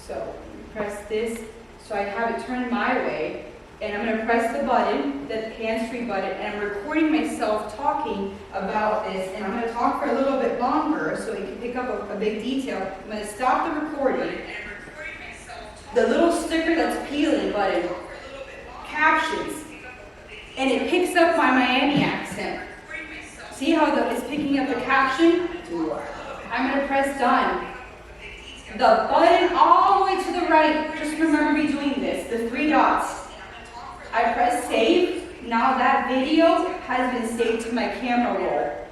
So press this, so I have it turned my way, and I'm going to press the button, the hands-free button, and I'm recording myself talking about this, and I'm going to talk for a little bit longer so you can pick up a big detail. I'm going to stop the recording. The little sticker that's peeling button, captions, and it picks up my Miami accent. See how it's picking up the caption? I'm going to press done. The button all the way to the right, just remember me doing this, the 3 dots. I press save. Now that video has been saved to my camera roll.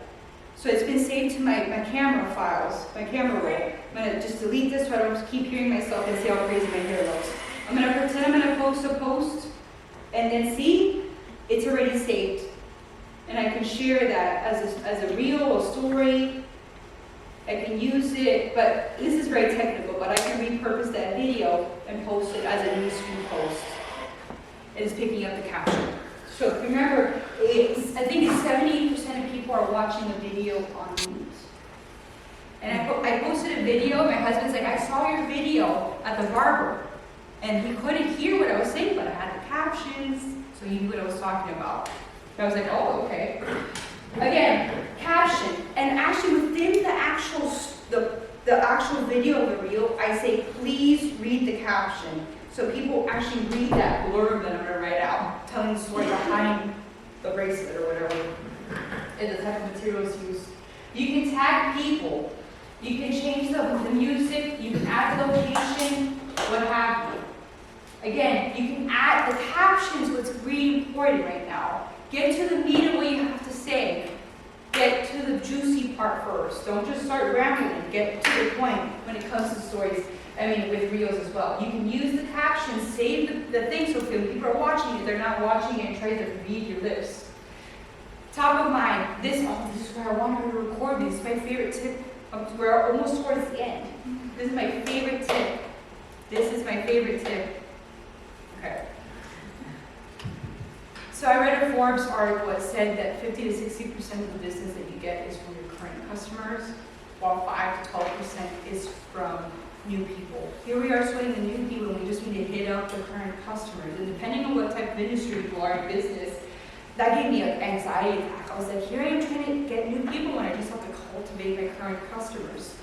So it's been saved to my camera files, my camera roll. I'm going to just delete this so I don't keep hearing myself and see how crazy my hair looks. I'm going to pretend I'm going to post a post, and then see, it's already saved. And I can share that as a reel, a story. I can use it, but this is very technical, but I can repurpose that video and post it as a newsfeed post. And it's picking up the caption. So remember, I think it's 78% of people are watching a video on news. And I posted a video, my husband's like, I saw your video at the barber. And he couldn't hear what I was saying, but I had the captions, so he knew what I was talking about. I was like, oh, okay. Again, caption, and actually within the actual video of the reel, I say, please read the caption. So people actually read that blurb that I'm going to write out, telling the story behind the bracelet or whatever, and the type of materials used. You can tag people. You can change the music. You can add the location, what have you. Again, you can add the captions, what's really important right now. Get to the meat of what you have to say. Get to the juicy part first. Don't just start rambling. Get to the point when it comes to stories. I mean, with reels as well. You can use the captions, save the thing, so when people are watching it, they're not watching it and trying to read your lips. Top of mind, this is where I wanted to record this. This is my favorite tip. We're almost towards the end. This is my favorite tip. This is my favorite tip. Okay. So I read a Forbes article that said that 50 to 60% of the business that you get is from your current customers, while 5 to 12% is from new people. Here we are sweating the new people, and we just need to hit up the current customers. And depending on what type of industry you are in business, that gave me an anxiety attack. I was like, here I am trying to get new people, and I just have to cultivate my current customers.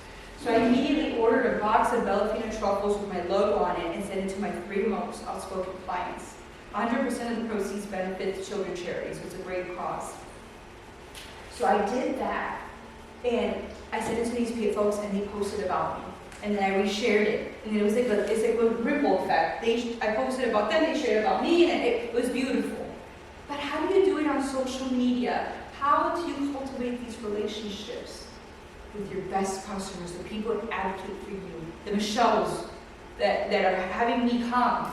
So I immediately ordered a box of Valentina truffles with my logo on it and sent it to my 3 most outspoken clients. 100% of the proceeds benefit children charities. It's a great cause. So I did that, and I sent it to these folks, and they posted about me. And then I reshared it, and it was like a ripple effect. I posted about them, they shared about me, and it was beautiful. But how do you do it on social media? How do you cultivate these relationships with your best customers, the people that advocate for you, the Michelles that are having me come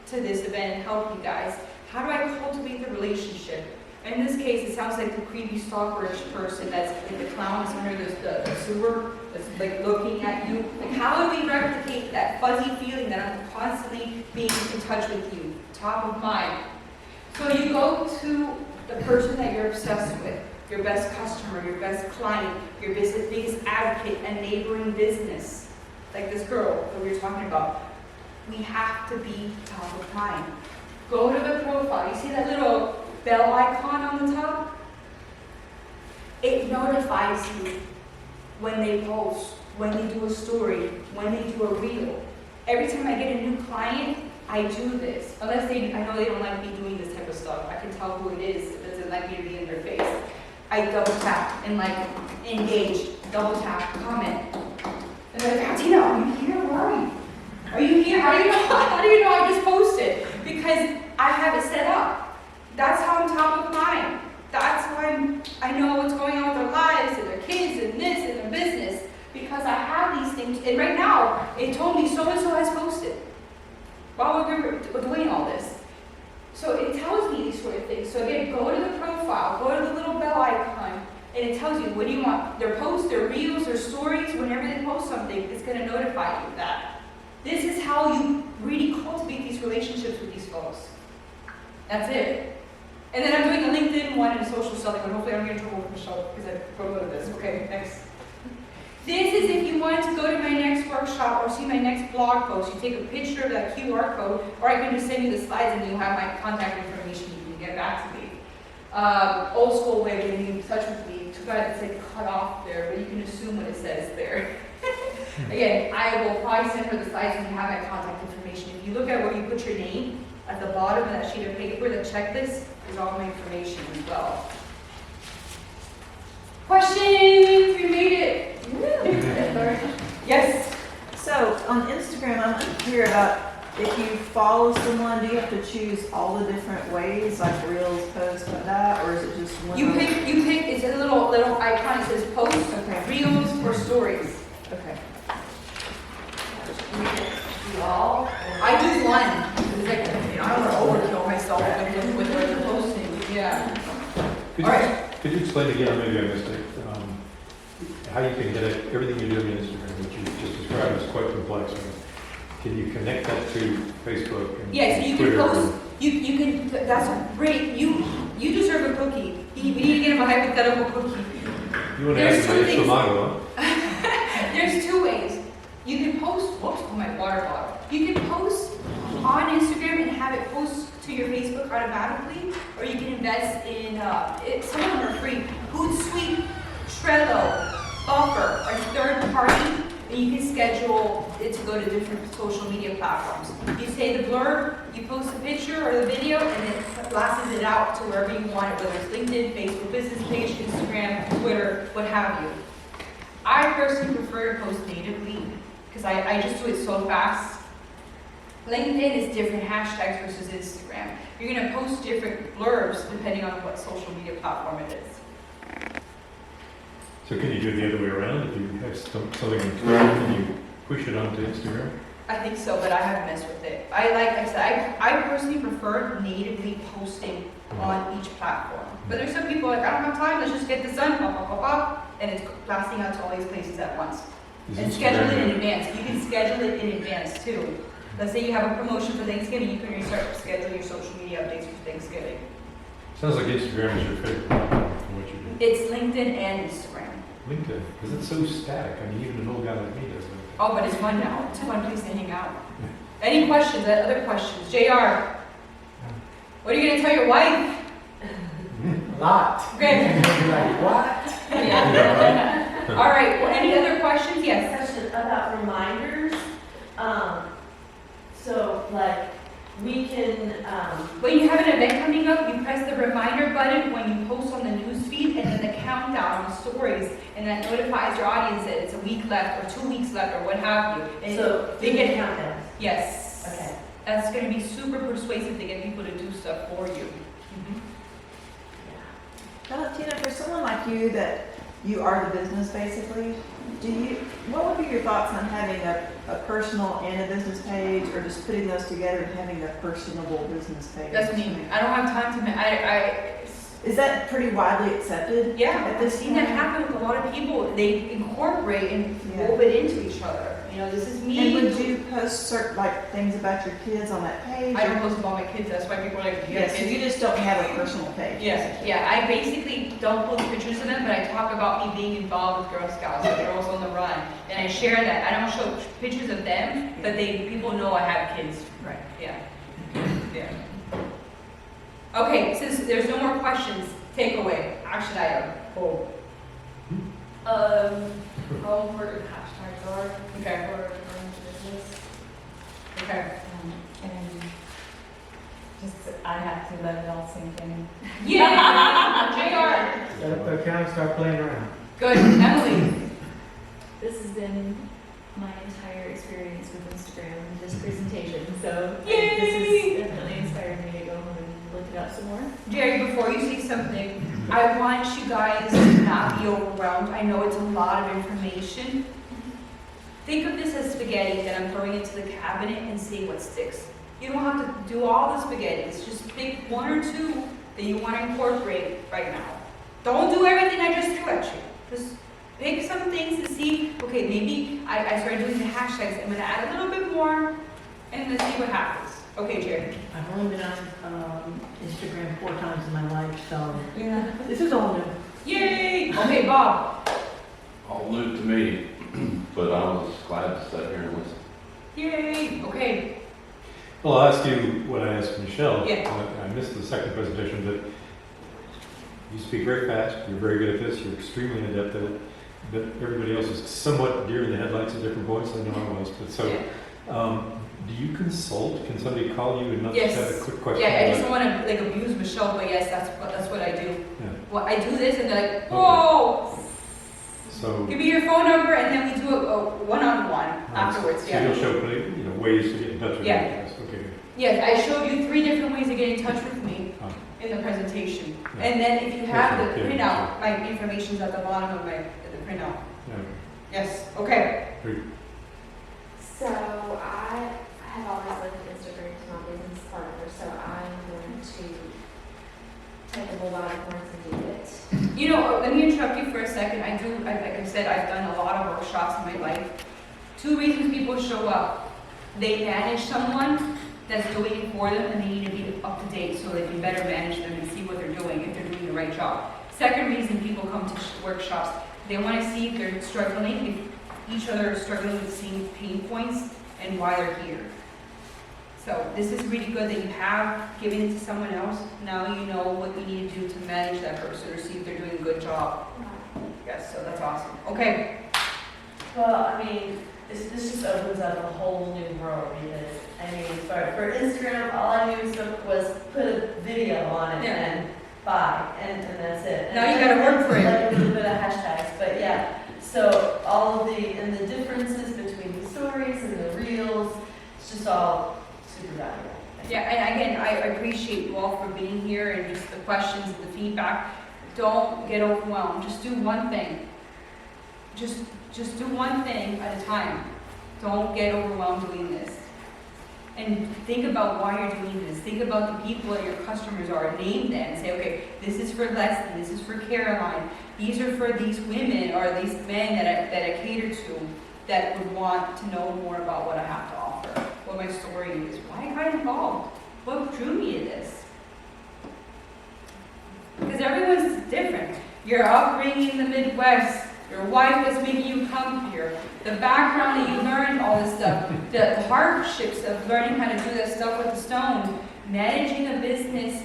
to this event and help you guys? How do I cultivate the relationship? In this case, it sounds like the creepy stalkerish person that's like the clown that's under the sewer, that's like looking at you. Like, how do we replicate that fuzzy feeling that I'm constantly being in touch with you? Top of mind. So you go to the person that you're obsessed with, your best customer, your best client, your biggest advocate, and neighboring business. Like this girl that we were talking about. We have to be top of mind. Go to the profile. You see that little bell icon on the top? It notifies you when they post, when they do a story, when they do a reel. Every time I get a new client, I do this. Unless I know they don't like me doing this type of stuff. I can tell who it is that doesn't like me to be in their face. I double tap and like engage, double tap, comment. And they're like, Valentina, are you here? Where are you? Are you here? How do you know? How do you know I just posted? Because I have it set up. That's how I'm top of mind. That's why I know what's going on with their lives and their kids and this and their business. Because I have these things. And right now, it told me so-and-so has posted while we're doing all this. So it tells me these sort of things. So again, go to the profile, go to the little bell icon, and it tells you what do you want. Their posts, their reels, their stories, whenever they post something, it's going to notify you of that. This is how you really cultivate these relationships with these folks. That's it. And then I'm doing a LinkedIn one and a social selling one. Hopefully I don't get in trouble with Michelle because I promoted this. Okay, next. This is if you wanted to go to my next workshop or see my next blog post. You take a picture of that QR code, or I can just send you the slides and you'll have my contact information. You can get back to me. Old school way of getting in touch with me. Too bad it's like cut off there, but you can assume what it says there. Again, I will probably send her the slides and you have my contact information. If you look at where you put your name, at the bottom of that sheet of paper, the checklist, is all my information as well. Questions? We made it. Yes. So on Instagram, I'm unclear about if you follow someone, do you have to choose all the different ways, like reels, posts, like that, or is it just one? You pick. It's a little icon. It says posts, Okay. reels, or stories. Okay. I do one. It's like, I don't want to overkill myself with what you're posting. Yeah. All right. Could you explain again, maybe I missed it, how you can get it, everything you do on Instagram, which you just described is quite complex. Can you connect that to Facebook and Yeah, so you Twitter? can post, you can, that's great, you deserve a cookie. We need to get him a hypothetical cookie. You want to There's ask two my things. Escobar-Gonzalez, huh? There's two ways. You can post, whoops, oh my water bottle. You can post on Instagram and have it post to your Facebook automatically, or you can invest in, some of them are free. Hootsuite, Trello, Buffer are third party, and you can schedule it to go to different social media platforms. You say the blurb, you post a picture or the video, and it blasts it out to wherever you want it, whether it's LinkedIn, Facebook business page, Instagram, Twitter, what have you. I personally prefer to post natively, because I just do it so fast. LinkedIn is different hashtags versus Instagram. You're going to post different blurbs depending on what social media platform it is. So can you do it the other way around? If you have something on Twitter, can you push it onto Instagram? I think so, but I haven't messed with it. I personally prefer natively posting on each platform. But there's some people like, I don't have time, let's just get this done, pop, pop, pop, pop, and it's blasting out to all these places at once. And schedule it in advance. You can schedule it in advance too. Let's say you have a promotion for Thanksgiving, you can start scheduling your social media updates for Thanksgiving. Sounds like Instagram is your favorite platform for what you do. It's LinkedIn and Instagram. LinkedIn, because it's so static. I mean, even an old guy like me does LinkedIn. Oh, but it's fun now. It's a fun place to hang out. Any questions? Other questions? JR, what are you going to tell your wife? A lot. Okay. Like, what? Yeah. All right. Well, any other questions? Yes. Question about reminders. So like we can, When you have an event coming up, you press the reminder button when you post on the news feed, and then the countdown on stories, and that notifies your audience that it's a week left or 2 weeks left or what have you. And so they get countdowns. Yes. Okay. That's going to be super persuasive to get people to do stuff for you. Valentina, for someone like you that you are the business basically, what would be your thoughts on having a personal and a business page, or just putting those together and having a personable business page? That's me. I don't have time to. Is that pretty widely accepted? Yeah, At I've this seen that point? happen with a lot of people. They incorporate and Yeah. woven into each other. You know, this is me. And would you post certain things about your kids on that page? I don't post about my kids. That's why people are like, "Do you have Yes, so kids?" you just don't have a personal page. Yes, yeah. I basically don't post pictures of them, but I talk about me being involved with Girl Scouts or Girls on the Run, and I share that. I don't show pictures of them, but people know I have kids. Right. Yeah. Yeah. Okay, since there's no more questions, takeaway, action item. Oh. How important hashtags are Okay. for running the business. Okay. And just, I have to let it all sink in. Yeah. JR. Set up the account, start playing around. Good. Emily. This has been my entire experience with Instagram and this presentation, so Yay! this has definitely inspired me to go home and look it up some more. Jerry, before you say something, I want you guys to not be overwhelmed. I know it's a lot of information. Think of this as spaghetti that I'm throwing into the cabinet and seeing what sticks. You don't have to do all the spaghettis. Just pick one or two that you want to incorporate right now. Don't do everything I just threw at you. Just pick some things to see, okay, maybe I started doing the hashtags. I'm going to add a little bit more, and let's see what happens. Okay, Jerry. I've only been on Instagram 4 times in my life, so Yeah. this is all new. Yay! Okay, Bob. All new to me. But I was glad to sit here and listen. Yay, okay. Well, I'll ask you what I asked Michelle. Yeah. I missed the second presentation, but you speak very fast, you're very good at this, you're extremely adept at it, but everybody else is somewhat deer in the headlights at different points, I know I was, but so, Yeah. do you consult? Can somebody call you and not Yes. just have a quick question? Yeah, I just about- don't wanna like abuse Michelle, but yes, that's what I do. Yeah. Well, I do this and they're like, whoa, So, give me your phone number and then we do a one-on-one afterwards, so yeah. you'll show, ways to get in touch with you. Yeah. Yes, okay, good. Yes, I showed you 3 different ways to get in touch with me Oh. in the presentation. Yeah. And then if you have the Yeah. printout, my information's at the bottom of the printout. Yeah. Yes, okay. So I have always looked at Instagram as my business partner, so I'm going to take a bull by the horns and do it. You know, let me interrupt you for a second. Like I said, I've done a lot of workshops in my life. 2 reasons people show up. They manage someone that's doing it for them and they need to be up to date so they can better manage them and see what they're doing, if they're doing the right job. Second reason people come to workshops, they want to see if they're struggling, if each other is struggling with the same pain points and why they're here. So this is really good that you have given it to someone else. Now you know what you need to do to manage that person or see if they're doing a good job. Yes, so that's awesome. Okay. Well, I mean, this just opens up a whole new world because, I mean, for Instagram, all I knew was put a video on it Yeah. and buy, and that's it. Now you gotta work for it. Like a little bit of hashtags, but yeah. So all of the differences between the stories and the reels, it's just all super valuable. Yeah, and again, I appreciate you all for being here and just the questions and the feedback. Don't get overwhelmed. Just do one thing. Just do one thing at a time. Don't get overwhelmed doing this. And think about why you're doing this. Think about the people that your customers are. Name them. Say, okay, this is for Leslie. This is for Caroline. These are for these women or these men that I cater to that would want to know more about what I have to offer, what my story is, why I got involved, what drew me to this. Because everyone's different. Your upbringing in the Midwest, your wife that's making you come here, the background that you learned all this stuff, the hardships of learning how to do that stuff with the stone, managing a business,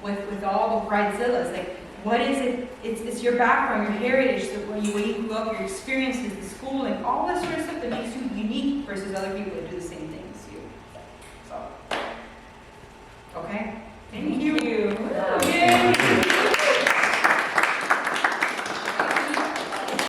with all the bridezillas, like what is it? It's your background, your heritage, the way you grew up, your experiences, the schooling, all that sort of stuff that makes you unique versus other people that do the same thing as you. So, okay. Thank you. Yay.